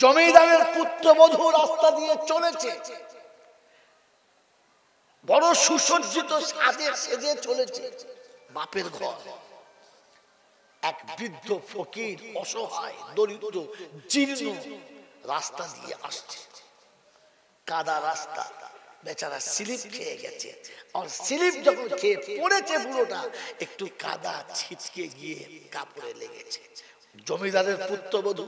জমিদারের পুত্রবধূ রাস্তা দিয়ে চলেছে, বড় সুসজ্জিত সাজে সেজে চলেছে বাপের ঘর। এক বৃদ্ধ ফকির অসহায় দরিদ্র জীর্ণ রাস্তা দিয়ে আসছে, কাদা রাস্তা, বেচারা স্লিপ খেয়ে গেছে। আর স্লিপ যখন খেয়ে পড়েছে বুড়োটা, একটু কাদা ছিটকে গিয়ে কাপড়ে লেগেছে। জমিদারের পুত্রবধূ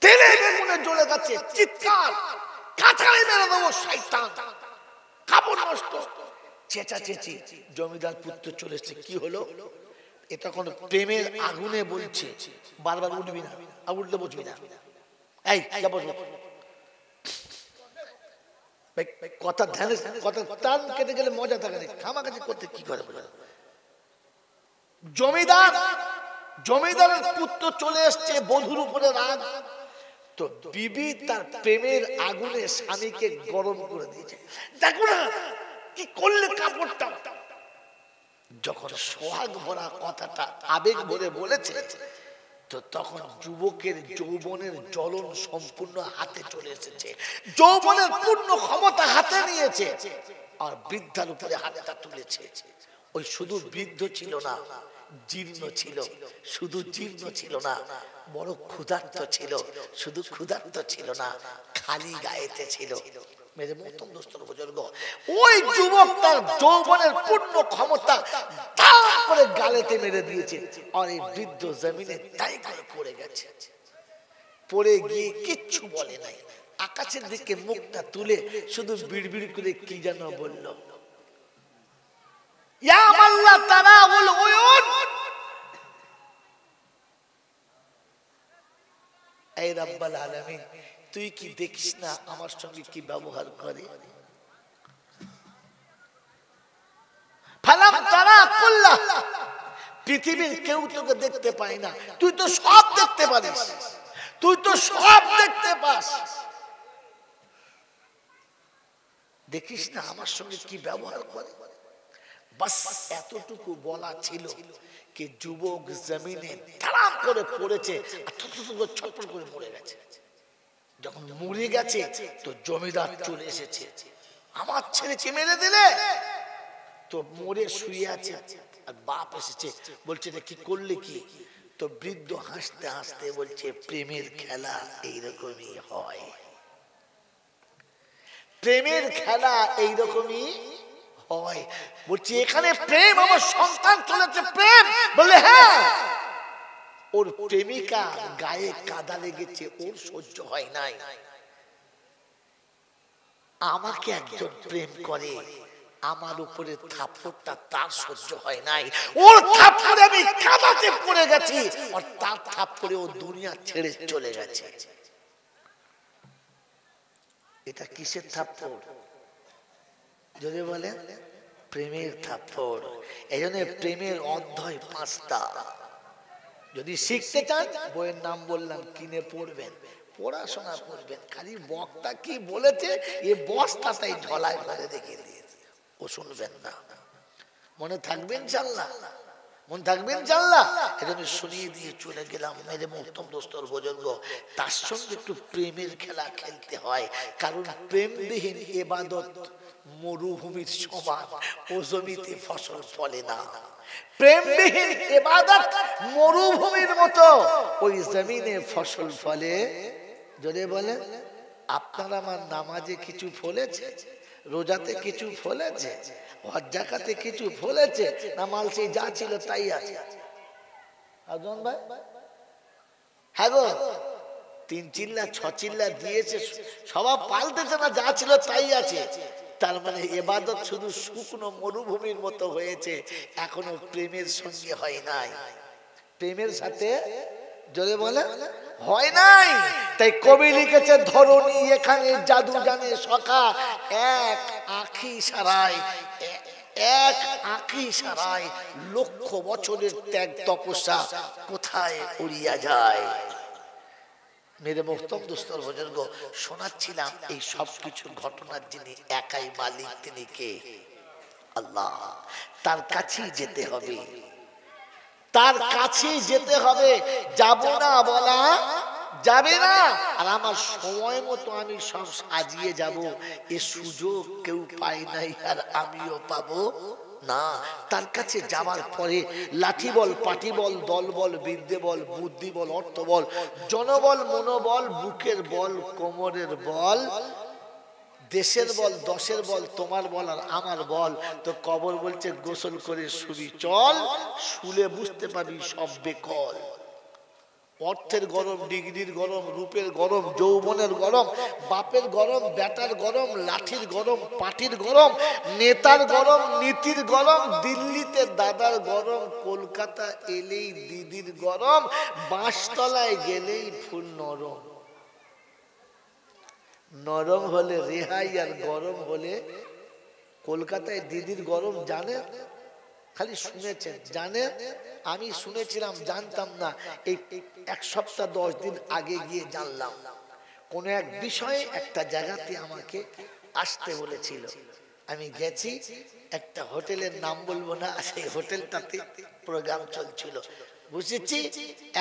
তেলে বেগুনে জ্বলে গেছে, চিৎকার, কাঁচালে মেরে দেবো শয়তান, কাপড় নষ্ট, চেঁচাচেঁচি। জমিদার পুত্র চলে এসেছে। কি হলো? এটা কোন প্রেমের আগুনে বলছে, বারবার উঠবি না, উঠলে বসবি না, এই কথা ধ্যানে, কথা টান কেটে গেলে মজা থাকে না, খামাখামাখি করতে কি করে? জমিদারের পুত্র চলে এসছে, বধূর উপরে রাগ। তো বিবি তার প্রেমের আগুনে স্বামীকে গরম করে দিয়েছে। দেখো না কি করলে কাপড়টা। যখন সোহাগ ভরা কথাটা আবেগ ভরে বলেছে, তো তখন যুবকের যৌবনের জ্বলন সম্পূর্ণ হাতে চলে এসেছে, যৌবনের পূর্ণ ক্ষমতা হাতে নিয়েছে, আর বৃদ্ধার উপরে হাতটা তুলেছে। ওই শুধু বৃদ্ধ ছিল না, জীর্ণ ছিল, শুধু জীর্ণ ছিল না, বড় ক্ষুধার্ত ছিল, শুধু ক্ষুধার্ত ছিল না, খালি গায়েতে ছিল। মেরে মতন দোস্তর বুজুর্গ, ওই যুবক তার যৌবনের পূর্ণ ক্ষমতা ধার করে গালেতে মেরে দিয়েছে, আর এই বৃদ্ধ জমিনে তাই করে পড়ে গেছে। পড়ে গিয়ে কিচ্ছু বলে নাই, আকাশের দিকে মুখটা তুলে শুধু বিড়বিড় করে কি যেন বলল, ইয়া আল্লাহ তারাউল উয়ুন, এই রব্বুল আলামিন, তুই কি দেখিস না আমার সঙ্গে কি ব্যবহার করে? ফালাম তারা কুল্লাহ, পৃথিবীর কেউ তোকে দেখতে পায় না, তুই তো সব দেখতে পারিস, তুই তো সব দেখতে পাস, দেখিস না আমার সঙ্গে কি ব্যবহার করে? বাস এতটুকু বলা ছিল কি যুবক জমিনে ধারাম করে পড়েছে, ছটফট করে মরে গেছে। যখন মরে গেছে তো জমিদার চলে এসেছে, আমার ছেলেকে মেরে দিলে, তো মরে শুয়ে আছে, আর বাপ এসেছে বলছে এটা কি করলে কি? তো বৃদ্ধ হাসতে হাসতে বলছে, প্রেমের খেলা এইরকমই হয়, প্রেমের খেলা এইরকমই হয়। বলছি এখানে প্রেম, আমার সন্তান চলেছে প্রেম, বলে হ্যাঁ, ওর প্রেমিকা গায়ে কাদা লেগেছে, ওর সহ্য হয় নাই, আমাকে একজন প্রেম করে, আমার উপরে থাপ্পড়টা তার সহ্য হয় নাই, ওর থাপ্পড়ে আমি কাদাতে পড়ে গেছি, আর তার থাপ্পড়ে ও দুনিয়া ছেড়ে চলে গেছে। এটা কিসের থাপ্পড়? যদি বলে প্রেমের থাপ্পড়। এই জন্য প্রেমের অধ্যায় 5টা, যদি শিখতে চান বইয়ের নাম বললাম, কিনে পড়বেন, পড়াশোনা করবেন। খালি বক্তা কি বলেছে এ বস্তাটাই ঝলায় ভরে দেখিয়ে দিয়েছে, ও শুনবেন না। মনে থাকবেন ইনশাআল্লাহ, মন থাকবেন ইনশাআল্লাহ। এজন্য শুনিয়ে দিয়ে চলে গেলাম। মেরে মোহতরম দোস্তর বুজুর্গ, তার সঙ্গে একটু প্রেমের খেলা খেলতে হয়, কারণ প্রেমবিহীন ইবাদত মরুভূমির সমান, ও জমিতে ফসল ফলে না। প্রেমবিহীন ইবাদত মরুভূমির মতো, ওই জমিনে ফসল ফলে। যদি বলে আপনার আমার নামাজে কিছু ফলেছে, রোজাতে কিছু ফলেছে, হজ যাকাতে কিছু ফলেছে না? মাল সেই যা ছিল তাই আছে। আজন ভাই, হ্যাঁ গো, 3 চিল্লা 6 চিল্লা দিয়েছে, সবাব পাল্টেছে না, যা ছিল তাই আছে। তার মানে ইবাদত শুধু শুকনো মরুভূমির মতো হয়েছে, এখনো প্রেমের সঙ্গে হয় নাই, প্রেমের সাথে জোরে বলে হয় নাই। তাই কবি লিখেছে, ধরণী এখানে জাদু জানে সখা, এক আঁখি সারায়, এক আঁখি সারায়, লক্ষ বছরের ত্যাগ তপস্যা কোথায় উড়িয়া যায়। মেরে মোহতরম দোস্তর বুজুর্গ, শোনাচ্ছিলাম এই সব কিছু ঘটনার যিনি একাই মালিক, তিনি কে? আল্লাহ। তার কাছেই যেতে হবে, তার কাছেই যেতে হবে। যাব না বলা যাবে না, আর আমার সময় মতো আমি সব সাজিয়ে যাব, এ সুযোগ কেউ পায় নাই আর আমিও পাবো না। তার কাছে যাওয়ার পরে লাঠি বল, পাটি বল, দল বল, বিদ্যে বল, বুদ্ধি বল, অর্থ বল, জনবল, মনোবল, বুকের বল, কোমরের বল, দেশের বল, দশের বল, তোমার বল আর আমার বল। তো কবর বলছে গোসল করে শুবি চল, শুলে বুঝতে পারবি সব বেকল। অর্থের গরম, ডিগ্রির গরম, রূপের গরম, যৌবনের গরম, বাপের গরম, বেটার গরম, লাঠির গরম, পাটির গরম, নেতার গরম, নীতির গরম, দিল্লিতে দাদার গরম, কলকাতা এলেই দিদির গরম, বাঁশতলায় গেলেই ফুল নরম। নরম হলে রেহাই আর গরম হলে, কলকাতায় দিদির গরম জানে, খালি শুনেছেন, জানে, আমি শুনেছিলাম, জানতাম না, এই 1 সপ্তাহ 10 দিন আগে গিয়ে জানলাম। কোন এক বিষয়ে একটা জায়গাতে আমাকে আসতে বলেছিল, আমি গেছি, একটা হোটেলের নাম বলবো না, সেই হোটেলটাতে প্রোগ্রাম চলছিল, বুঝেছি।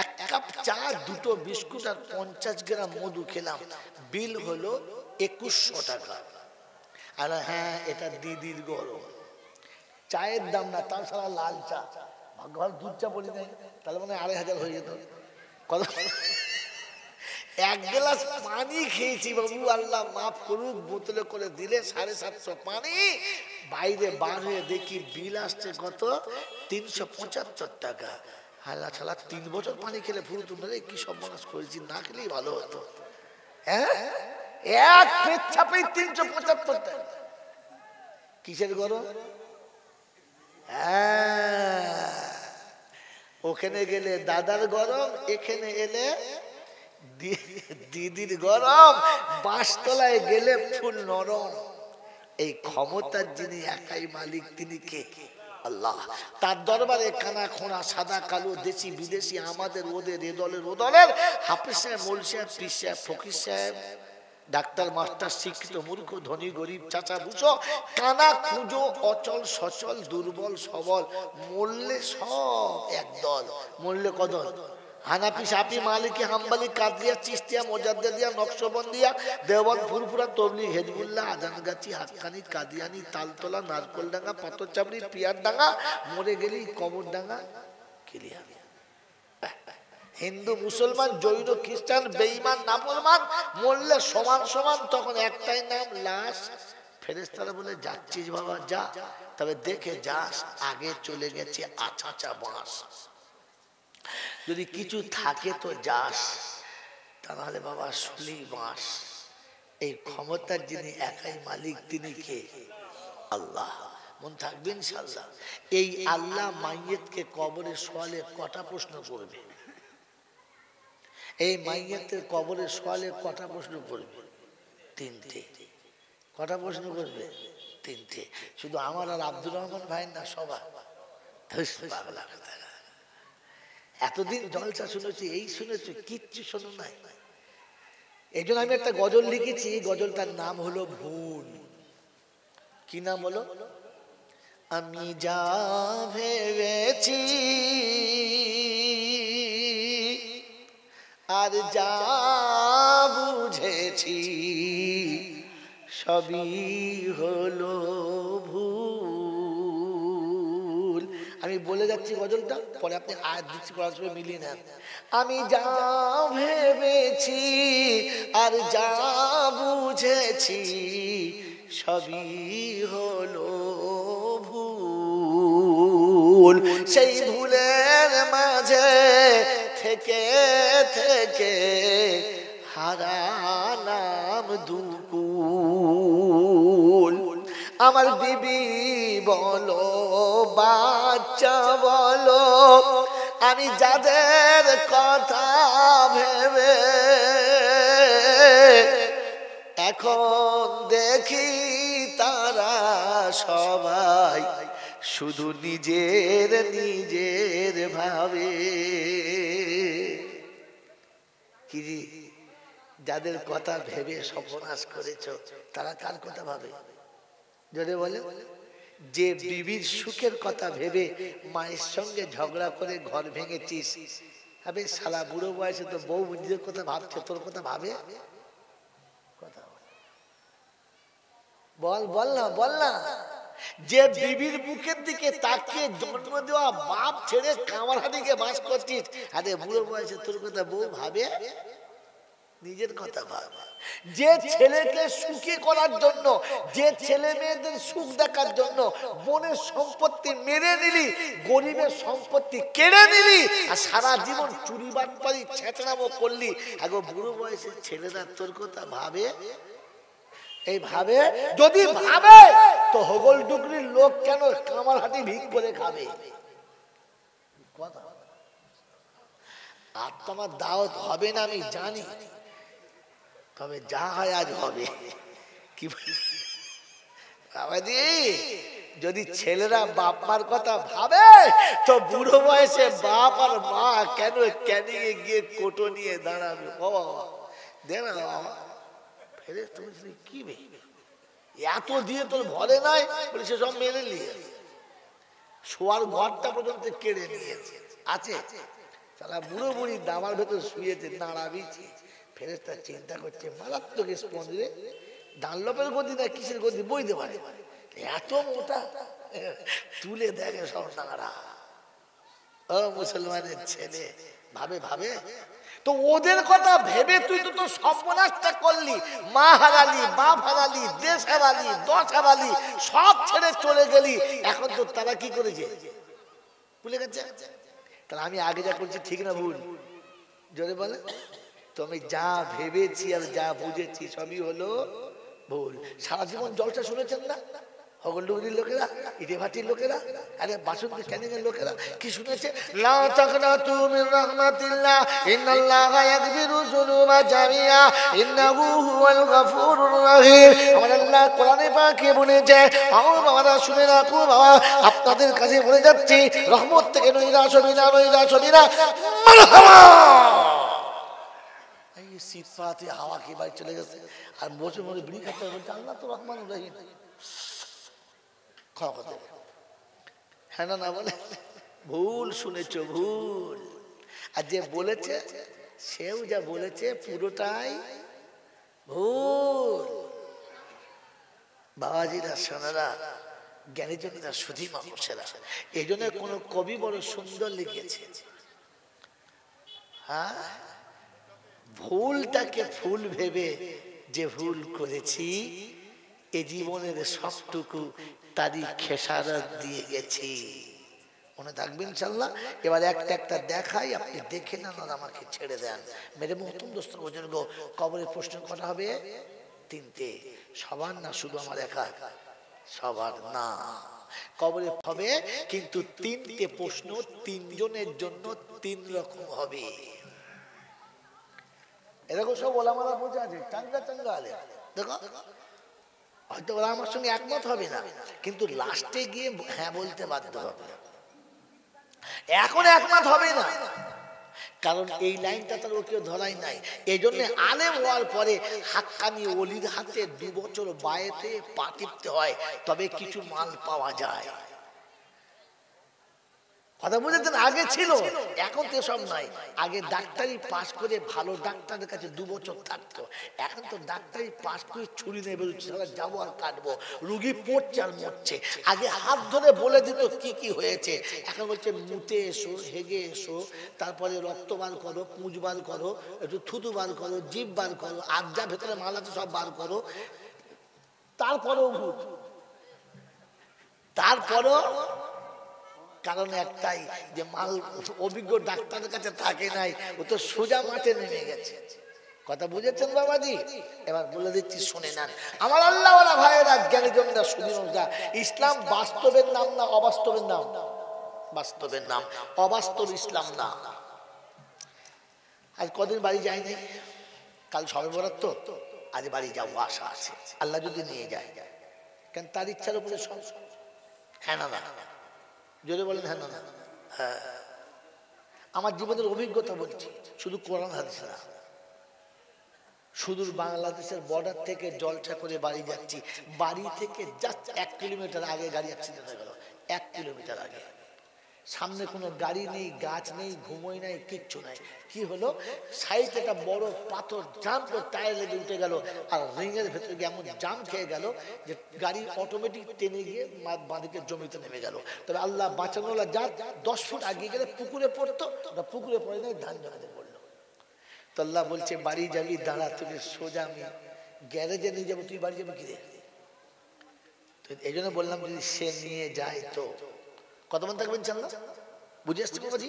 1 কাপ চা, 2টো বিস্কুট আর 50 গ্রাম মধু খেলাম, বিল হলো 2100 টাকা। আর হ্যাঁ, এটা দিদির গরম, চায়ের দাম না, তার সারা লাল চা, ঘর দুধ চা বলি নাই, তাহলে মানে 2500 হয়ে যেত। কত? 1 গ্লাস পানি খেয়েছি বাবু, আল্লাহ মাফ করুক, বোতলে করে দিলে 750 পানি, বাইরে বার হয়ে দেখি বিল আসছে কত, 375 টাকা। হাল্লা ছালা 3 বছর পানি খেলে ফুরু তোমরা কি সব মানুষ করেছি, না খেলেই ভালো হতো। হ্যাঁ, এক পেচ্ছাপে 375 টাকা। কিসের গরম? ওখানে গেলে দাদার গরম, এখানে এলে দিদির গরম, বাঁশতলায় গেলে ফুল নরম। এই ক্ষমতার যিনি একাই মালিক, তিনি কে? আল্লাহ। তার দরবারে কানা খোঁড়া, সাদা কালো, দেশি বিদেশি, আমাদের ওদের, এ দলের ও দলের, হাফেজ সাহেব, মৌল সাহেব, পীর সাহেব, ফকির সাহেব, ডাক্তার, মাস্টার, শিক্ষিত, মূর্খ, ধনী, গরিব, চাচা, বুঝো, কানা, কুঁজো, অচল, সচল, দুর্বল, সবল, মরলে সব একদল। মরলে কদল? হানাফি, শাফি, মালিকি, হাম্বলি, কাদরিয়া, চিশতিয়া, মোজাদ্দেদিয়া, নকশবন্দিয়া, দেওবন্দ, ফুরফুরা, তবলিগ, হেজবুল্লাহ, আজানগাছি, হাক্কানি, কাদিয়ানি, তালতলা, নারকলডাঙ্গা, পাথরচাপড়ি, পিয়ারডাঙ্গা, মরে গেলি কবরডাঙ্গা, ক্লিয়ার। হিন্দু, মুসলমান, জৈন, খ্রিস্টান, বেঈমান, নাফরমান, মরলে সমান সমান, তখন একটাই নাম, লাশ। ফেরেশতারা বলে যাচ্ছিস বাবা যা, তবে দেখে যাস, আগে চলে গেছে আছাচা বাঁশ, যদি কিছু থাকে তো যাস, তা নাহলে বাবা শুলি বাঁশ। এই ক্ষমতার যিনি একাই মালিক, তিনি কে? আল্লাহ। মন থাকবে ইনশাআল্লাহ। এই আল্লাহ মাইয়েতকে কবরে শোয়ালে কটা প্রশ্ন করবে? এই মাইয়েতের কবরে শোয়ালে কটা প্রশ্ন করবে? 3টে। কটা প্রশ্ন করবে? 3টে। শুধু আমার আর আব্দুর রহমান ভাই না, সবার। পাগলা কথা, এতদিন জলসা শুনেছি, এই শুনেছি, কিচ্ছু শোনো নাই। এই জন্য আমি একটা গজল লিখেছি, গজলটার নাম হলো ভুল। কি নাম হলো? আমি যা ভেবেছি আর যা বুঝেছি, সবই হলো ভুল। আমি বলে যাচ্ছি গজলটা, পরে আপনি আয়াত দিচ্ছি, পড়ার সময় মিলিয়ে নেন। আমি যা ভেবেছি আর যা বুঝেছি, সবই হলো ভুল। সেই ভুলের মাঝে থেকে থেকে হারালাম দুকুল। আমার বিবি বলো, বাচ্চা বলো, আমি যাদের কথা ভেবে এখন দেখি, তারা সবাই শুধু নিজের নিজের ভাবে। কি যাদের কথা ভেবে সর্বনাশ করেছ, তারা কার কথা ভাবে? যদি বলে যে বিবির সুখের কথা ভেবে মায়ের সঙ্গে ঝগড়া করে ঘর ভেঙেছিস, আবে শালা বুড়ো বয়সে তো বউ নিজের কথা ভাবছে, তোর কথা ভাবে? কথা বল, বল না, বল না। যে বিবির বুকের দিকে তাকিয়ে জন্ম দেওয়া বাপ ছেড়ে কামারহাটিকে বাস করছিস, আরে বুড়ো বয়সে তোর কথা বউ ভাবে? নিজের কথা ভাবে। যে ছেলেকে সুখী করার জন্য, যে ছেলে মেয়েদের সুখ দেখার জন্য বোনের সম্পত্তি মেরে নিলি, গরিবের সম্পত্তি কেড়ে নিলি, আর সারা জীবন চুরি বাটপারি ছেঁচড়ামো করলি, আগে বুড়ো বয়সের ছেলেরা তোর কথা ভাবে? এই ভাবে? যদি ভাবে তো হগল ডুগরির লোক কেন কামারহাটি ভিক করে খাবে? কথা। আর তোমার দাওয়াত হবে না আমি জানি, তবে যা হয় আজ হবে। কি বাবাজি, যদি ছেলেরা বাপ মার কথা ভাবে তো বুড়ো বয়সে বাপ আর মা কেন ক্যানিংয়ে গিয়ে কোটো নিয়ে দাঁড়াবে? ও বাবা দে না বাবা, ফেরে তুমি কি এত দিয়ে তোর ভরে নাই বলে সে সব মেরে নিয়ে শোয়ার ঘরটা পর্যন্ত কেড়ে নিয়েছে। আছে তারা বুড়ো বুড়ি দামার ভেতর শুয়েছে, দাঁড়াবিছে। ফেরেশতা চিন্তা করছে মারাত্মক স্পন্দে, ডানলপের গদি না কিসের গদি বইতে পারে, এত মোটা, তুলে দেখে সব নাড়া। ও মুসলমানের ছেলে ভাবে, ভাবে তো ওদের কথা ভেবে তুই তো তোর সর্বনাশটা করলি। মা হারালি, বাপ হারালি, দেশ হারালি, দশ হারালি, সব ছেড়ে চলে গেলি। এখন তো তারা কি করেছে ভুলে গেছে। তাহলে আমি আগে যা করছি ঠিক না ভুল? জোরে বলে। তো আমি যা ভেবেছি আর যা বুঝেছি সবই হলো ভুল। সারা জীবন জলসা শুনেছেন না হগলডুগরির লোকেরা, ইটে ভাটির লোকেরা, আরে বাসন্তী ক্যানিংয়ের লোকেরা কি শুনেছে? লা তাকনাতু মির রাহমাতিল্লাহ ইন্নাল্লাহা ইয়াগফিরু যুনুবা জামিআ ইন্নাহু হুয়াল গফুরুর রহিম। আমার আল্লাহ কোরআনে পাকে বলেছে, আও বাবারা শুনে রাখো বাবা, আপনাদের কাছে বলে যাচ্ছি, রহমত থেকে নৈরাশ হবি না, নৈরাশ হবি না। মারহাবা। এই শীত পাতে হাওয়া কি বাড়ি চলে গেছে, আর বসে বসে বিড়ি খাচ্ছে, বলছে আল্লাহ তো রহমানুর রহিম। হ্যাঁ না বলে ভুল শুনেছ, ভুল। আর যে বলেছে সেও যা বলেছে পুরোটাই ভুল। বাবাজিরা, সোনারা, জ্ঞানীজনেরা, সুধী মানুষেরা, এই জন্য কোন কবি বড় সুন্দর লিখেছে, হ্যাঁ, ভুলটাকে ফুল ভেবে যে ভুল করেছি, এ জীবনের সবটুকু তারই খেসারত দিয়ে গেছি। মনে থাকবেন ইনশাআল্লাহ। এবার একটা একটা দেখাই, আপনি দেখে নেন আর আমাকে ছেড়ে দেন। মেরে মহতুম দোস্ত বুজুর্গ, কবরের প্রশ্ন করা হবে তিনটে, সবার না, শুধু আমার একা, সবার না। কবরে হবে কিন্তু তিনটে প্রশ্ন, তিনজনের জন্য তিন রকম হবে। এরকম সব ওলামারা বোঝা আছে, চাঙ্গা চাঙ্গা আলে। দেখো হয়তো ওরা আমার সঙ্গে একমত হবে না, কিন্তু লাস্টে গিয়ে হ্যাঁ বলতে বাধ্য হবে। এখন একমত হবে না, কারণ এই লাইনটা তার কেউ ধরাই নাই। এই জন্য আলেম হওয়ার পরে হাক্কানি ওলির হাতে 2 বছর বায়েতে পা টিপতে হয়, তবে কিছু মাল পাওয়া যায়। কথা বুঝেছেন? আগে ছিল, এখন তো সব নাই। আগে ডাক্তারি পাস করে ভালো ডাক্তারের কাছে 2 বছর থাকতো, এখন তো ডাক্তারি পাস করে ছুরি নিয়ে বেরোচ্ছে, যাবো আর কাটবো, রুগী পড়ছে আর মরছে। আগে হাত ধরে বলে দিত কি কি হয়েছে, এখন বলছে মুতে এসো, হেগে এসো, তারপরে রক্ত বার করো, পুঁজ বার করো, একটু থুতু বার করো, জিভ বার করো, আর যা ভেতরে মাল আছে সব বার করো। তারপরেও ভূত, তারপরও কারণ একটাই, যে মাল অভিজ্ঞ ডাক্তারের কাছে থাকে নাই, ও তো সোজা মাঠে নেমে গেছে। কথা বুঝেছেন বাবাজি? এবার বলে দিচ্ছি, শুনে নেন আমার আল্লাহওয়ালা ভাইয়েরা, জ্ঞানীজনরা, সুধীরা, ইসলাম বাস্তবের নাম না অবাস্তবের নাম? বাস্তবের নাম, অবাস্তব ইসলাম না। আজ কদিন বাড়ি যায়নি, কাল সবে বরাত তো, আজ বাড়ি যাবো আশা আছে, আল্লাহ যদি নিয়ে যায়। কেন? তার ইচ্ছার উপরে সব। হ্যাঁ না? জোরে বলেন হ্যাঁ না? হ্যাঁ, আমার জীবনের অভিজ্ঞতা বলছি, শুধু কোরআন হাদিস না। সুদূর বাংলাদেশের বর্ডার থেকে জলসা করে বাড়ি যাচ্ছি, বাড়ি থেকে জাস্ট 1 কিলোমিটার আগে গাড়ি অ্যাক্সিডেন্ট হয়ে গেল, 1 কিলোমিটার আগে। সামনে কোনো গাড়ি নেই, গাছ নেই, ঘুমোই নাই, কিচ্ছু নাই। কি হলো, সাইডে একটা বড় পাথর জাম করে টায়ার লেগে উঠে গেল, আর রিংয়ের ভেতরে গিয়ে এমন জাম খেয়ে গেল যে গাড়ি অটোমেটিক টেনে গিয়ে বাঁদিকে জমিতে নেমে গেল। তবে আল্লাহ বাঁচানোলা, যা 10 ফুট আগে গেলে পুকুরে পড়তো, ওটা পুকুরে পড়ে নাই, ধান জমিতে পড়লো। তো আল্লাহ বলছে বাড়ি যাবি, দাঁড়া, তোকে সোজা আমি গ্যারেজে নিয়ে যাবো, তুই বাড়ি যাবি কি রে? তো এই জন্য বললাম যদি সে নিয়ে যায় তো কত মন থাকবেন জানলা, বুঝে আসছে বাবাজি?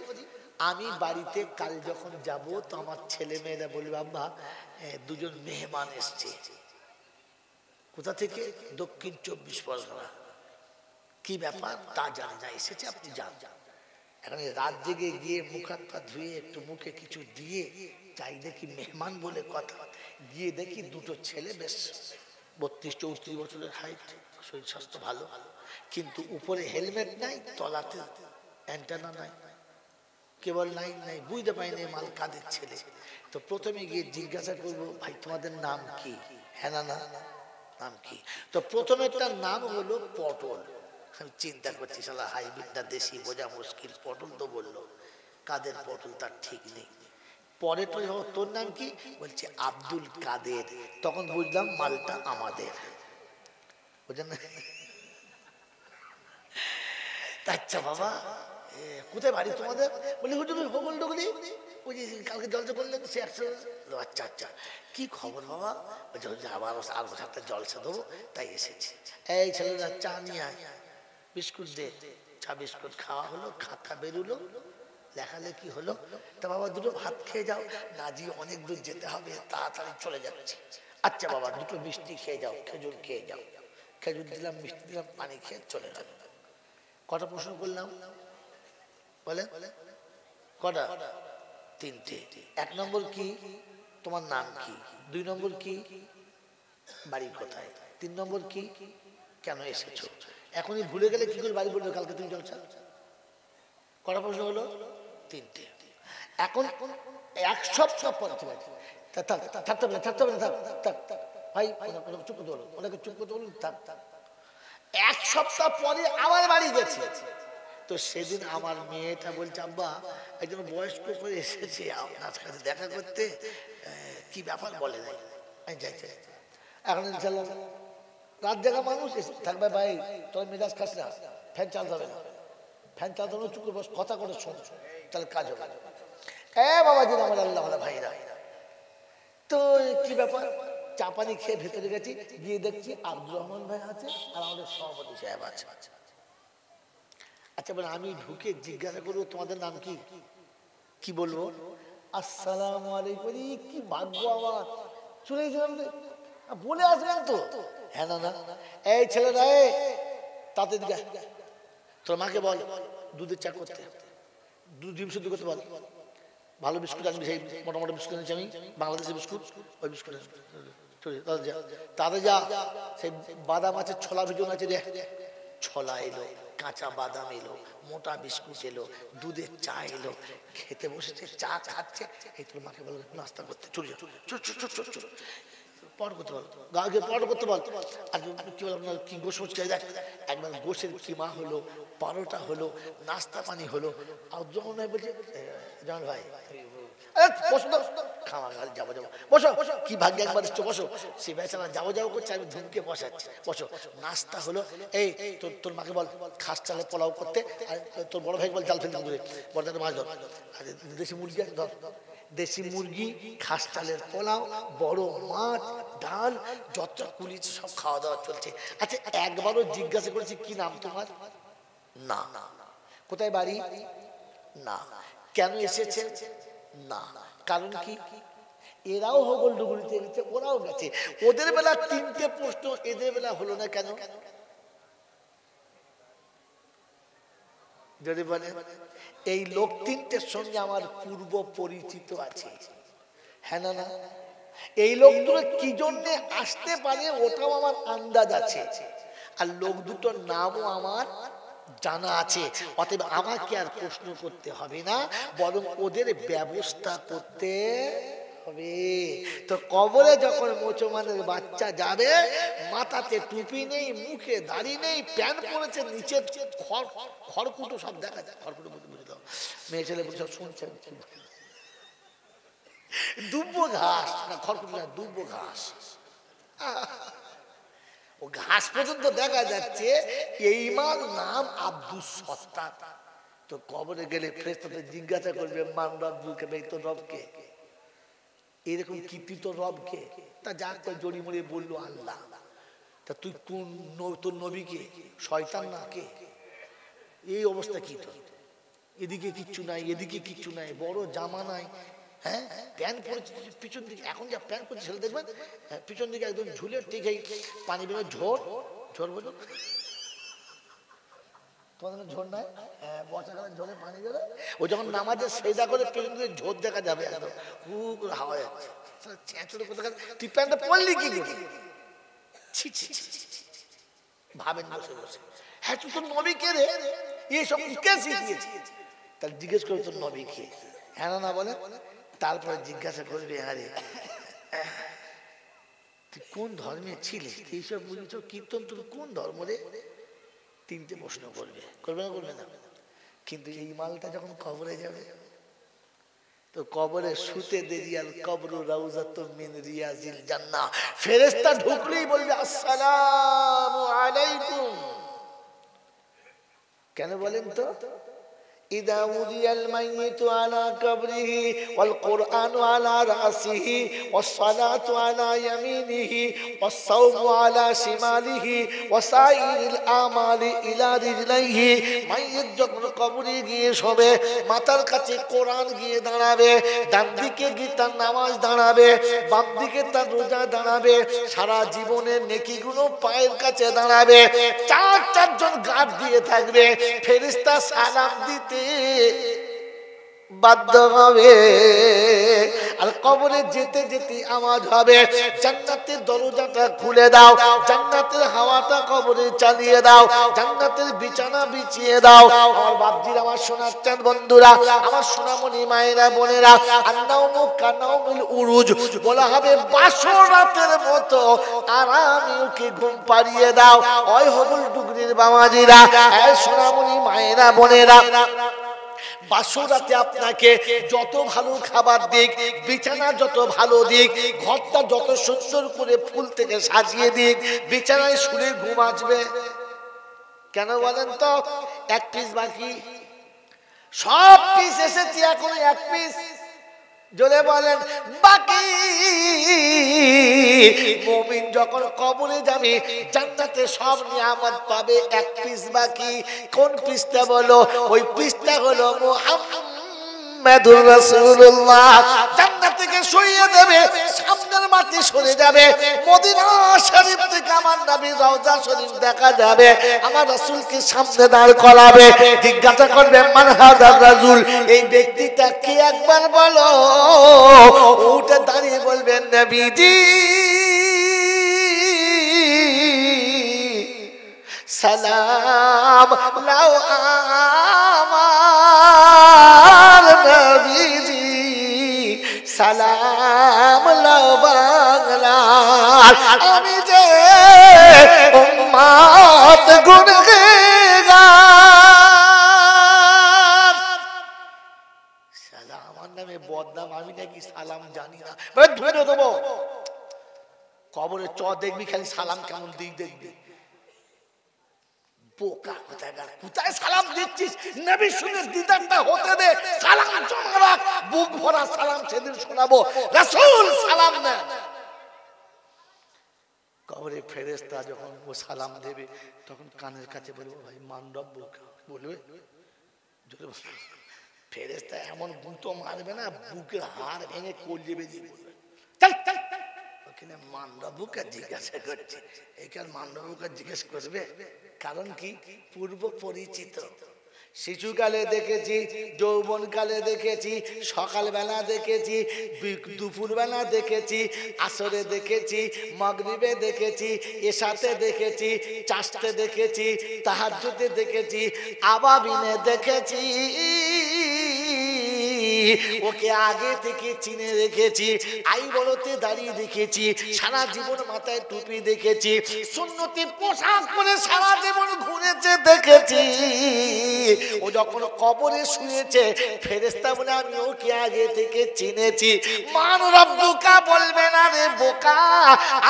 আমি বাড়িতে কাল যখন যাব তো আমার ছেলে মেয়েরা বলবে আব্বা দুজন মেহমান এসছে। কোথা থেকে? দক্ষিণ 24 পরগনা। কি ব্যাপার তা জানি না, এসেছে, আপনি যান। এখন রাত জেগে গিয়ে মুখ হাত পা ধুয়ে একটু মুখে কিছু দিয়ে যাই, দেখি মেহমান বলে কথা। গিয়ে দেখি দুটো ছেলে, বেশ 32-34 বছরের হাইট, শরীর স্বাস্থ্য ভালো, কিন্তু উপরে হেলমেট নাই, তলাতে অ্যান্টেনা নাই, কেবল লাইন নাই, বুঝতে পারিনি মাল কাদের ছেলে। তো প্রথমে গিয়ে জিজ্ঞাসা করবো, ভাই তোমাদের নাম কি? হ্যাঁ না না, নাম কি? তো প্রথমে তার নাম হলো পটল। আমি চিন্তা করছি শালা হাইব্রিডটা দেশি বোঝা মুশকিল, পটল তো বললো, কাদের পটল তার ঠিক নেই। পরে তো তোর নাম কি? বলছে আব্দুল কাদের। তখন বুঝলাম মালটা আমাদের, বুঝলেন না? আচ্ছা বাবা, কোথায় বাড়ি তোমাদের? বলি হুজুর হোগল ডুগলি, ওই যে কালকে জলসা করলেন সে 100। আচ্ছা আচ্ছা, কি খবর বাবা? বলছে আবার আর একটা জলসা দেবো তাই এসেছি। এই ছেলেরা চা নিয়ে আয়, বিস্কুট দে। চা বিস্কুট খাওয়া হলো, খাতা বেরোলো, লেখালেখি হলো। তা বাবা দুটো ভাত খেয়ে যাও না, জি অনেক দূর যেতে হবে, তাড়াতাড়ি চলে যাচ্ছে। আচ্ছা বাবা দুটো মিষ্টি খেয়ে যাও, খেজুর খেয়ে যাও। খেজুর দিলাম, মিষ্টি দিলাম, পানি খেয়ে চলে গেল। কটা প্রশ্ন করলাম বলে? কটা? 3টে। 1 নম্বর কি? তোমার নাম কি? 2 নম্বর কি? বাড়ি কোথায়? 3 নম্বর কি? কেন এসেছো? এখনই ভুলে গেলে কি করে বাড়ি বলবে কালকে তুমি জলসা? কটা প্রশ্ন হলো? 3টে। এখন 1 সপ্তাহ পর থাকতে হবে না, থাকতে হবে না, থাক ভাই, চুপ করতে বলুন, ওনাকে চুপ করতে বলুন, থাক। 1 সপ্তাহ পরে আবার বাড়ি গেছে। তো সেদিন আমার মেয়েটা বলছে আব্বা একজন বয়স্ক করে এসেছে আপনার সাথে দেখা করতে, কি ব্যাপার বলে নাই। আমি যাইতে এখন ইনশাল্লাহ রাত জায়গা মানুষ থাকবে, ভাই তোর মেজাজ খাস না, ফ্যান চালাতে হবে না, ফ্যান চালাতে হবে, চুপ করে বস, কথা করে শোন, তাহলে কাজ হবে। বাবাজি আমার আল্লাহ ভাইরা, তো কি ব্যাপার? চা পানি খেয়ে ভেতরে গেছি, গিয়ে দেখছি আব্দুর রহমান ভাই আছে আর আমাদের সভাপতি সাহেব আছে। আচ্ছা বলে আমি ঢুকে জিজ্ঞাসা করবো তোমাদের নাম কি? কি বলবো? আসসালামু আলাইকুম। কি ভাগ্য আমার, চলে গেছিলাম বলে আসবেন তো। হ্যাঁ না না, এই ছেলেরা তাতে দিকে তোর মাকে বল দুধের চা করতে, দুধ ডিম শুদ্ধ করতে বল, ভালো বিস্কুট আনবি, সেই মোটামুটি বিস্কুট এনেছি আমি, বাংলাদেশের বিস্কুট, ওই বিস্কুট তাদের যা, সেই বাদাম আছে, ছোলা ভিজন আছে, দেখ ছোলা এলো, কাঁচা বাদাম এলো, মোটা বিস্কুট এলো, দুধের চা এলো, খেতে বসেছে, চা খাচ্ছে। এই তোর মাকে বল নাস্তা করতে, চলে যা, পট করতে বল, গাকে পট করতে বল। আর কি বল আপনার কি গোশ খেয়ে দেখ, একবার গোশের কিমা হলো, পারোটা হলো, নাস্তা পানি হলো। আর যখন বলছে জামাল ভাই বসো খাওয়া যাবো যাবো, বসো কি ভাগ্য একবার এসছো, বসো। সে বেচারা যাবো যাবো করছে, আমি ধুমকে বসাচ্ছি, বসো। নাস্তা হলো, এই তোর মাকে বল খাস চালে পোলাও করতে, আর তোর বড় ভাই বল জাল ফেলতে করে বড়দাকে মাছ ধর, আর দেশি মুরগি আছে ধর, দেশি মুরগি, খাস চালের পোলাও, বড় মাছ, ডাল, যত কুলি সব খাওয়া দাওয়া চলছে। আচ্ছা একবারও জিজ্ঞাসা করেছি কি নাম তোমার? না। কোথায় বাড়ি? না। কেন এসেছে? না। কারণ কি? এরাও হগল ডুগুরিতে গেছে, ওরাও গেছে, ওদের বেলা 3টে প্রশ্ন, এদের বেলা হলো না কেন? যদি বলে এই লোক 3টের সঙ্গে আমার পূর্ব পরিচিত আছে। হ্যাঁ না না, এই লোক দুটো কি জন্য আসতে পারে ওটাও আমার আন্দাজ আছে, আর লোক দুটোর নামও আমার জানা আছে। অতএব আমাকে আর প্রশ্ন করতে হবে না, বরং ওদের ব্যবস্থা করতে হবে। তো কবরে যখন মুসলমানের বাচ্চা যাবে, মাথাতে টুপি নেই, মুখে দাড়ি নেই, প্যান্ট পরেছে, নিচে খড়কুটো সব দেখা যায়। খড়কুটো বুঝে দাও, মেয়ে ছেলে সব শুনছেন, দুব্বো ঘাস না, খড়কুটো না, দুব্বো ঘাস, ও ঘাস পর্যন্ত দেখা যাচ্ছে। এই মার নাম আব্দুস সত্তার। তো কবরে গেলে ফেরেশতাতে জিজ্ঞাসা করবে, মান রব্বুকা, তোর রবকে, এরকম কি তুই তোর রবকে? তা যা করে জড়ি মরে বললো আল্লাহ। তা তুই কোন, তোর নবীকে? শয়তান না কে? এই অবস্থা কি তোর? এদিকে কিচ্ছু নাই, এদিকে কিচ্ছু নাই, বড় জামা নাই, হ্যাঁ প্যান্ট পরেছে পিছন দিকে, এখন যা প্যান্ট পরেছে ছেলে দেখবেন পিছন দিকে একদম ঝুলে, ঠিক এই পানি বেরোয়, ঝোর ঝোর বোঝো তোমাদের ঝোর নাই, বর্ষাকালে ঝোরে পানি বেরোয়, ও যখন নামাজে সেজদা করে পেছন দিকে ঝোর দেখা যাবে, একদম হু করে হাওয়া যাচ্ছে। তুই প্যান্টটা পরলি কি করে? ভাবেন বসে বসে, হ্যাঁ তুই তোর নবী কে রে? এইসব কে শিখিয়েছে? তাহলে জিজ্ঞেস করে তোর নবী কে, হ্যাঁ না বলে। তারপরে জিজ্ঞাসা করবে, আরে তুই কোন ধর্মে ছিলি, এইসব বুঝেছ, কীর্তন তোর কোন ধর্ম রে? তিনটে প্রশ্ন করবে, করবে না করবে না? কিন্তু এই মালটা যখন কবরে যাবে, তো কবরে শুতে দেরি, আর কবরু রাউজাতুম মিন রিয়াজিল জান্নাহ, ফেরেশতা ঢুকলেই বলবে আসসালামু আলাইকুম। কেন বলেন তো? إذا وضع الميت على قبره والقرآن على رأسه والصلاة على يمينه والصوم على شماله وسائر الأعمال إلى رجليه। মাইয়িত যখন কবরে গিয়ে শোবে, মাথার কাছে কোরআন গিয়ে দাঁড়াবে, ডান দিকে গিয়ে তার নামাজ দাঁড়াবে, বাম দিকে তার রোজা দাঁড়াবে, সারা জীবনের নেকিগুলো পায়ের কাছে দাঁড়াবে, চারজন গার্ড দিয়ে থাকবে, ফেরেশতা সালাম দিতে বাধ্য হবে। আর কবরে যেতে যেতে আওয়াজ হবে, জান্নাতের দরজাটা খুলে দাও, জান্নাতের হাওয়াটা কবরে চালিয়ে দাও, জান্নাতের বিছানা বিছিয়ে দাও। আমার বাপজির, আমার শোনাচ্ছেন বন্ধুরা, আমার সোনামণি মায়েরা বোনেরা, আন্নাউমু কানাউমিল উরুজ, বলা হবে বাসর রাতের মতো আরামে ওকে ঘুম পাড়িয়ে দাও। ওই হবুল ডুগরির বাবাজিরা, সোনামণি মায়েরা বোনেরা, বাসরাতে আপনাকে যত ভালো খাবার দিক, বিছানা যত ভালো দিক, ঘরটা যত সুন্দর করে ফুল থেকে সাজিয়ে দিক, বিছানায় শুলে ঘুম আসবে কেন বলেন তো? এক পিস বাকি, সব পিস এসেছে, এখন এক পিস জোরে বলেন বাকি। মুমিন যখন কবরে যাবে, জান্নাতে সব নিয়ামত পাবে, এক পিস বাকি। কোন পিসটা বলো? ওই পিসটা হলো মুহাম্মাদুর রাসূলুল্লাহ। জান্নাত থেকে সরিয়ে দেবে, সামনের মাটি সরে যাবে, মদিনা শরীফ থেকে আমার নবীর রওজা শরীফ দেখা যাবে, আমার রাসূলকে সামনে দাঁড় করাবে, জিজ্ঞাসা করবে মান হাযার রাজুল, এই ব্যক্তিটা কে একবার বলো। উঠে দাঁড়িয়ে বলবেন নবীজি সালাম লাও আমার নবীজি, সালাম লাও বাংলার আমি যে উম্মত গুনহগার। সালাম আমার নামে বদনাম, আমি নাকি সালাম জানি না, ধরে দেবো। কবরে চ দেখবি, খালি সালাম কেমন দিক দেখবি। বোকা কোথাকার, কোথায় সালাম দিচ্ছিস? নবীর সঙ্গে দিদারটা হতে দে, সালাম জমা রাখ, বুক ভরা সালাম সেদিন শোনাবো। রাসূল সালাম না। কবরে ফেরেশতা যখন ও সালাম দেবে, তখন কানের কাছে বলবো ভাই মান রব্বুকা, বলবে জোরে বলবে। ফেরেশতা এমন গুঁতো মারবে না, বুকের হাড় ভেঙে কলজে বেরিয়ে পড়বে। চল চল, ওখানে মান রব্বুকা জিজ্ঞাসা করছে, এখানে মান রব্বুকা জিজ্ঞেস করবে, কারণ কি? পূর্ব পরিচিত। শিশুকালে দেখেছি, যৌবনকালে দেখেছি, সকালবেলা দেখেছি, দুপুরবেলা দেখেছি, আসরে দেখেছি, মাগরিবে দেখেছি, এশাতে দেখেছি, চাষতে দেখেছি, তাহাজ্জুদে দেখেছি, আবাবিনে দেখেছি। ওকে আগে থেকে চিনে রেখেছি, আই বড়তে দাঁড়িয়ে দেখেছি, সারা জীবন মাথায় টুপি দেখেছি, সুন্নতি পোশাক পরে সারা জীবন ঘুরেছে দেখেছি। ও যখন কবরে শুয়েছে ফেরেশতা বলে আমি ওকে আগে থেকে চিনেছি। মান রব্বুকা বলবে না রে বোকা,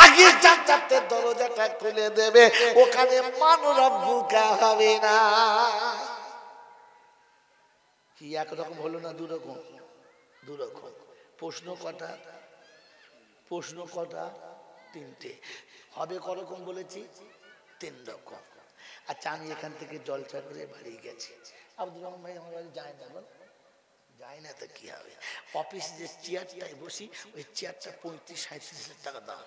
আগে জান্নাতের দরজাটা খুলে দেবে, ওখানে মান রব্বুকা হবে না। কি একরকম হলো না দুরকম? দুরকম। প্রশ্ন কটা? প্রশ্ন কটা? তিনটে। হবে করকম বলেছি? তিন রকম। আচ্ছা আমি এখান থেকে জলসা করে বাড়ি গেছি, আব্দুর রহমান ভাই আমার বাড়ি যায় না, বল যায় না তো কি হবে? অফিসে যে চেয়ারটায় বসি ওই চেয়ারটা 35-37 টাকা দাম,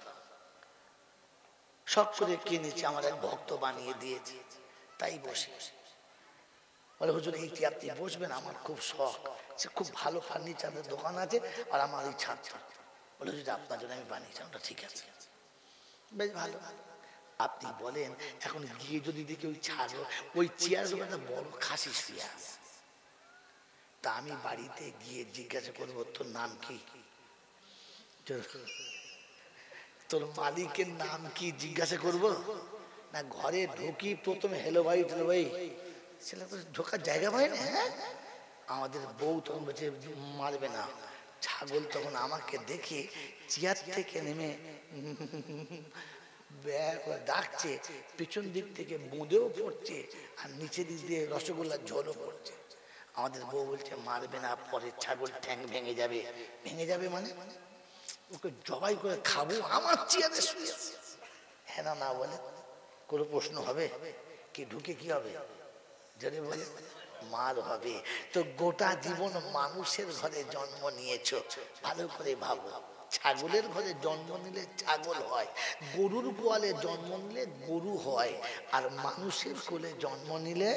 শখ করে কিনেছি, আমার এক ভক্ত বানিয়ে দিয়েছে, তাই বসে। বলে হুজুর এইটি আপনি বসবেন, আমার খুব শখ, সে খুব ভালো ফার্নিচারের দোকান আছে আর আমার এই ছাত্র। বলে হুজুর আপনার জন্য আমি বানিয়েছি। আমরা ঠিক আছে, বেশ ভালো। আপনি বলেন এখন গিয়ে যদি দেখি ওই ছাগল ওই চেয়ারের উপর একটা বড় খাসি শুয়ে আছে, তা আমি বাড়িতে গিয়ে জিজ্ঞাসা করবো তোর নাম কি, তোর মালিকের নাম কি জিজ্ঞাসা করব না? ঘরে ঢুকি প্রথমে হেলো ভাই টেলো ভাই, ছেলে ঢোকার জায়গা পাই না। হ্যাঁ, আমাদের বউ তখন বলছে মারবে না। ছাগল তখন আমাকে দেখে চেয়ার থেকে নেমে ডাকছে, পিছন দিক থেকে বোঁদেও পড়ছে আর নিচে দিক দিয়ে রসগোল্লার ঝোলও পড়ছে। আমাদের বউ বলছে মারবে না, পরে ছাগল ঠ্যাং ভেঙে যাবে। ভেঙে যাবে মানে ওকে জবাই করে খাবো, আমার চেয়ারে শুয়ে আছে। হ্যাঁ না না বলে কোনো প্রশ্ন হবে কি? ঢুকে কি হবে? যদি বলে মার হবে। তো গোটা জীবন মানুষের ঘরে জন্ম নিয়েছ, ভালো করে ভাবো। ছাগলের ঘরে জন্ম নিলে ছাগল হয়, গরুর গোয়ালে জন্ম নিলে গরু হয়, আর মানুষের কোলে জন্ম নিলে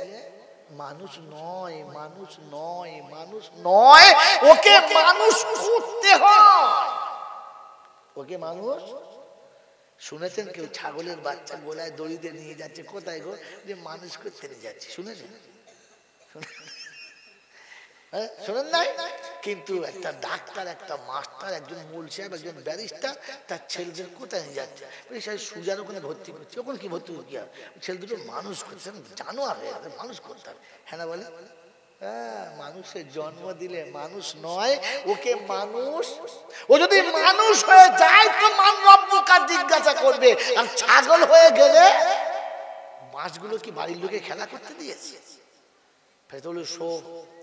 মানুষ নয়, মানুষ নয়, মানুষ নয়, ওকে মানুষ করতে হয়। ওকে মানুষ। শুনেছেন কেউ ছাগলের বাচ্চা গোলায় দড়িতে নিয়ে যাচ্ছে? কোথায় গো? যে মানুষ করতে নিয়ে যাচ্ছে। শুনেছেন? শোনেন নাই? কিন্তু একটা ডাক্তার, একটা মাস্টার, একজন মূল সাহেব, একজন ব্যারিস্টার তার ছেলেদের কোথায় নিয়ে যাচ্ছে? সুজার ওখানে ভর্তি করছে। ওখানে কি ভর্তি করছে? ছেলে দুটো মানুষ করছে, জানো আর মানুষ করতে হবে। হ্যাঁ না বলে? হ্যাঁ, মানুষের জন্ম দিলে মানুষ নয়, ওকে মানুষ। ও যদি মানুষ হয়ে যায় তো মান রব্বুকা জিজ্ঞাসা করবে, আর ছাগল হয়ে গেলে মাছগুলো কি বাড়ির লোকে খেলা করতে দিয়েছে? ফেরতলে শো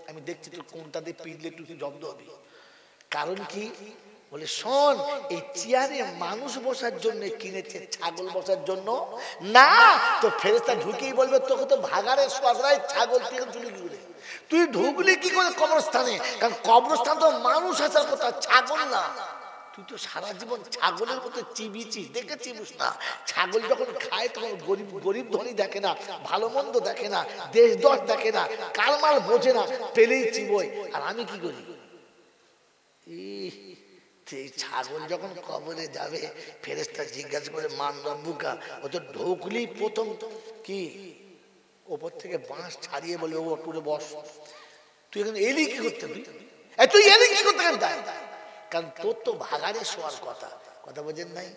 আমি দেখছি তো কোনটা দিয়ে পিটলে একটু জব্দ হবে। কারণ কি? বলে শোন, এই চেয়ারে মানুষ বসার জন্য কিনেছে, ছাগল বসার জন্য না। তো ফেরেশতা ঢুকেই বলবে তোকে তো ভাগাড়ে শোয়ায় ছাগল থেকে চলে গেলে তুই ঢুকলি কি করে কবরস্থানে? কারণ কবরস্থান তো মানুষ আসার কথা, ছাগল না। তুই তো সারা জীবন ছাগলের মতো চিবিছিস, দেখে চিবিস না। ছাগল যখন খায় তখন গরিব গরিব ধনী দেখে না, ভালো মন্দ দেখে না, দেশ দশ দেখে না, কালমাল বোঝে না, পেলেই চিবোয়। আর আমি কি করি? ছাগল যখন কবরে যাবে ফেরেশতা জিজ্ঞাসা করে মান রব্বুকা, ও তো ঢুকলি প্রথম কি ওপর থেকে বাঁশ ছাড়িয়ে বলে ও টুরে বস। তুই এখন এলি কি করতে? তুই এলি কি করতে? কারণ তোর তো ভাগাড়ে শোয়ার কথা। কথা বোঝেন নাই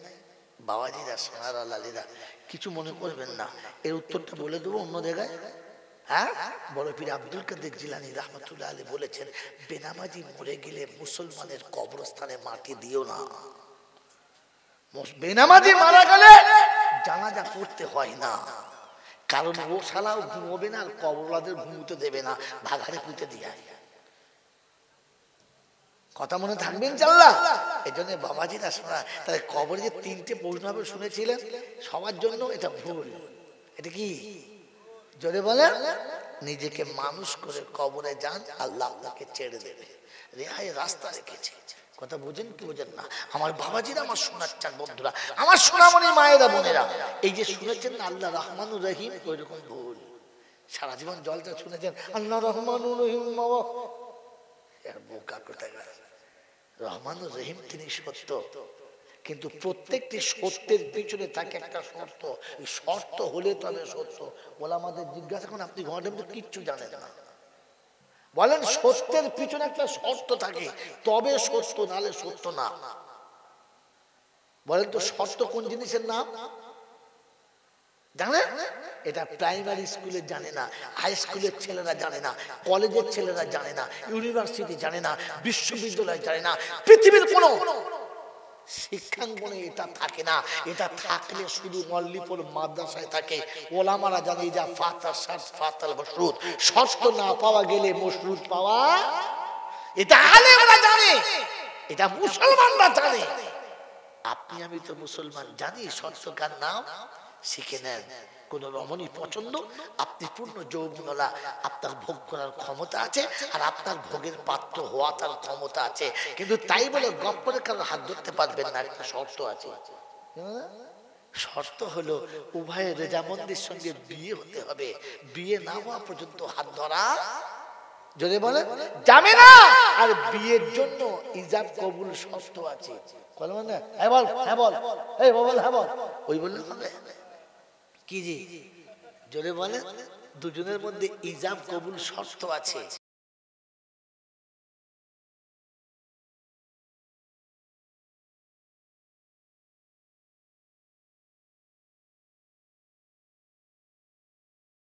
বাবাজিরা, সোনার লালিরা? কিছু মনে করবেন না, এর উত্তরটা বলে দেবো অন্য জায়গায়। হ্যাঁ, বড় পীর আব্দুল কাদের জিলানী রাহমাতুল্লাহ আলাইহি বলেছেন, বেনামাজি মরে গেলে মুসলমানের কবরস্থানে মাটি দিও না। বেনামাজি মারা গেলে জানাজা পড়তে হয় না, কারণ ও শালাও ঘুমোবে না আর কবরওয়ালাদের ঘুমোতে দেবে না, ভাগাড়ে পুঁতে দিয়ে। কথা মনে থাকবে ইনশাআল্লাহ? এই জন্য বাবাজিরা শোনা, তাহলে কবরে যে তিনটে প্রশ্ন হবে শুনেছিলেন, সবার জন্য এটা ভুল। এটা কি? জোরে বলেন। নিজেকে মানুষ করে কবরে যান, আল্লাহ আপনাকে ছেড়ে দেবে, রেহাই রাস্তা রেখেছে। কথা বুঝেন কি বুঝেন না? আমার বাবাজিরা, আমার শোনার চান বন্ধুরা, আমার সোনামণি মায়েরা বোনেরা, এই যে শুনেছেন না আল্লাহ রহমানুর রহিম, ওই রকম ভুল। সারা জীবন জলটা শুনেছেন আল্লাহ রহমানুর রহিম, বোকা কোথায়? রহমানুর রহিম তিনি সত্য, কিন্তু প্রত্যেকটি সত্যের পিছনে থাকে একটা শর্ত। এই শর্ত হলে তবে সত্য। ওলামাদের জিজ্ঞাসা করুন, আপনি ঘরের মধ্যে কিচ্ছু জানেন না, বলেন সত্যের পিছনে একটা শর্ত থাকে, তবে সত্য, নালে সত্য না। বলেন তো শর্ত কোন জিনিসের নাম জানেন? এটা প্রাইমারি স্কুলে জানে না, হাই স্কুলের ছেলেরা জানে না, কলেজের ছেলেরা জানে না, ইউনিভার্সিটি জানে না, বিশ্ববিদ্যালয় জানে না, পৃথিবীর কোনো শিক্ষাঙ্গনে এটা থাকে না। এটা থাকলে শুধু মল্লিপুর মাদ্রাসায় থাকে। ওলামারা জানে যা ফাতার শার্ট ফাতাল মশরুদ, শর্ত না পাওয়া গেলে মশরুদ পাওয়া, এটা আলেমরা জানে, এটা মুসলমানরা জানে। আপনি আমি তো মুসলমান, জানি শর্ত কার নাম, শিখে নেন। কোন রমণী পছন্দ, আপনি পূর্ণ যৌবনলা, আপনার ভোগ করার ক্ষমতা আছে, আর আপনার ভোগের পাত্র হওয়া তার ক্ষমতা আছে, কিন্তু তাই বলে গপ্পরে কারোর হাত ধরতে পারবেন না। একটা শর্ত আছে, শর্ত হলো উভয়ের রেজামন্দির সঙ্গে বিয়ে হতে হবে। বিয়ে না হওয়া পর্যন্ত হাত ধরা যদি বলে যাবে না। আর বিয়ের জন্য ইজাব কবুল শর্ত আছে। বল হ্যাঁ বল, হ্যাঁ বল, এই বল, হ্যাঁ বল, ওই বললে হবে কি জি? যদি বলে দুজনের মধ্যে ইজাব কবুল শর্ত আছে।